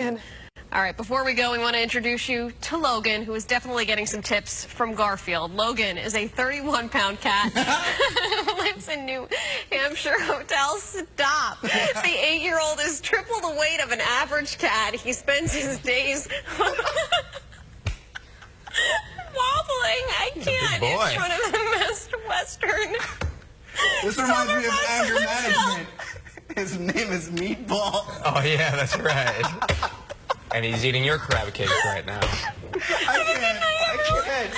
All right, before we go, we want to introduce you to Logan, who is definitely getting some tips from Garfield. Logan is a 31-pound cat who lives in New Hampshire Hotel. Stop. The 8-year-old is triple the weight of an average cat. He spends his days wobbling. I can't. In front of the Best Western. This reminds me of anger management. His name is Meatball. Oh, yeah, that's right. And he's eating your crab cake right now. I can't.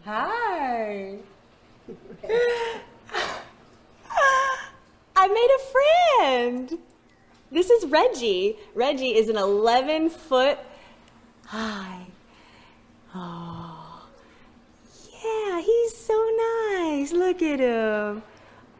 Hi. I made a friend. This is Reggie. Reggie is an 11-foot. Hi. Oh, yeah, he's so nice. Look at him.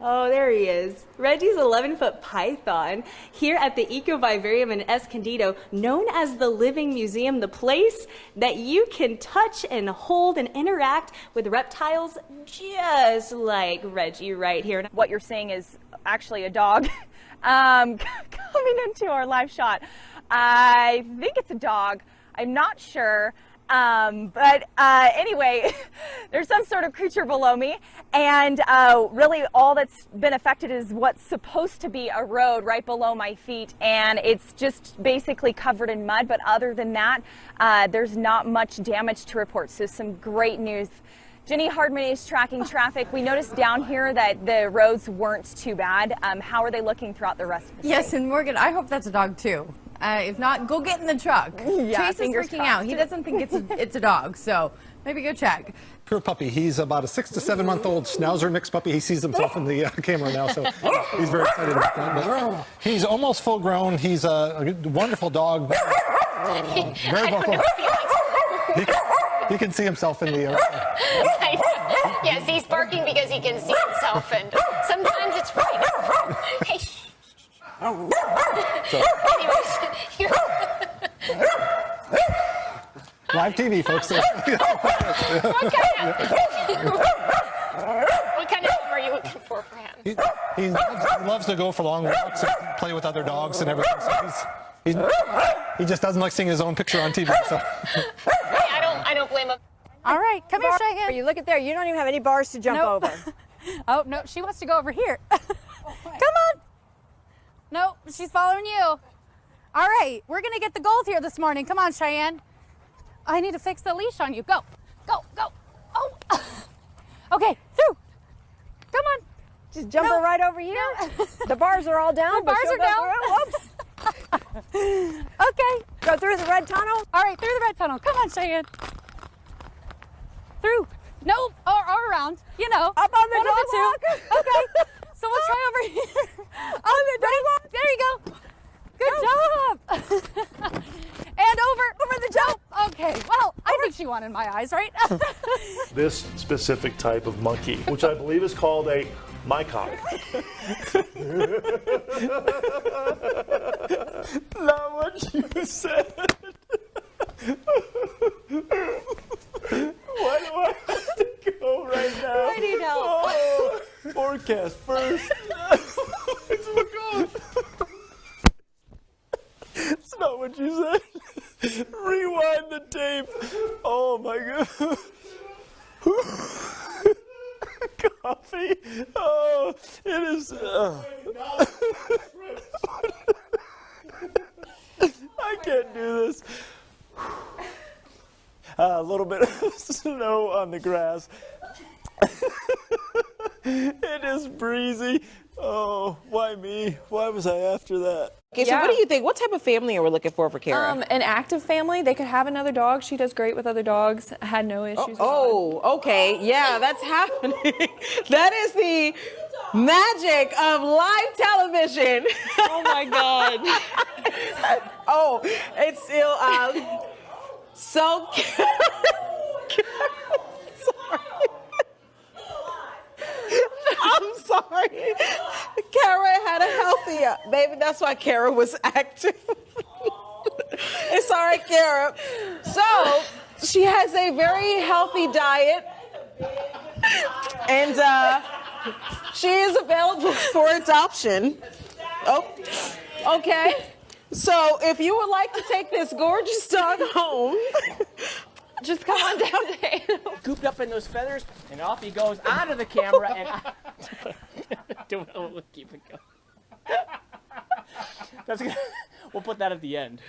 Oh, there he is. Reggie's 11-foot python here at the Ecovivarium in Escondido, known as the Living Museum, the place that you can touch and hold and interact with reptiles just like Reggie right here. What you're seeing is actually a dog coming into our live shot. I think it's a dog. I'm not sure. Anyway, there's some sort of creature below me, and really all that's been affected is what's supposed to be a road right below my feet, and it's just basically covered in mud. But other than that, there's not much damage to report, so some great news. Jenny Hardman is tracking traffic. We noticed down here that the roads weren't too bad. How are they looking throughout the rest of the state? Yes, and Morgan, I hope that's a dog too. If not, go get in the truck. Yeah, Chase is freaking out. He doesn't think it's a dog, so maybe go check. Poor puppy. He's about a 6 to 7 month old schnauzer mixed puppy. He sees himself in the camera now, so he's very excited about that. But he's almost full grown. He's a wonderful dog. Very vocal. He can see himself in the Yes, he's barking because he can see himself, and sometimes it's frightening. Hey, shh. So, live TV, folks. What kind of home are you looking for him? He loves to go for long walks and play with other dogs and everything. So he just doesn't like seeing his own picture on TV. So. I don't blame him. All right, come here, Cheyenne. You look at there. You don't even have any bars to jump over. Oh, no, she wants to go over here. Come on. No, she's following you. All right, we're going to get the gold here this morning. Come on, Cheyenne. I need to fix the leash on you. Go, go, go. Oh. Okay, through. Come on. Just jump her right over here. No. The bars are all down. The bars are down. Whoops. Okay. Go through the red tunnel. All right, through the red tunnel. Come on, Cheyenne. Through. No, or around. You know. Up on the dog walk. Okay. So we'll try over here. On the dog walk. There you go. Good job. And over the jump. Okay. Well, I think she won in my eyes, right? This specific type of monkey, which I believe is called a mycock. Not what you said. Why do I have to go right now? I need help. Oh, forecast first. Look off. It's not what you said. Rewind the tape. Oh my God. Coffee. Oh, it is. I can't do this. A little bit of snow on the grass. It is breezy. Oh, why me? Why was I after that? Okay, so what do you think? What type of family are we looking for Kara? An active family. They could have another dog. She does great with other dogs. Had no issues with okay. Yeah, that's happening. That is the magic of live television. Oh, my God. Oh, it's still so... I'm sorry. Kara had a healthy baby. That's why Kara was active. It's all right, Kara. So She has a very healthy diet, and she is available for adoption. Oh, okay. So if you would like to take this gorgeous dog home, just come on down to Halo. Cooped up in those feathers, and off he goes onto the camera, and we'll keep it going. We'll put that at the end.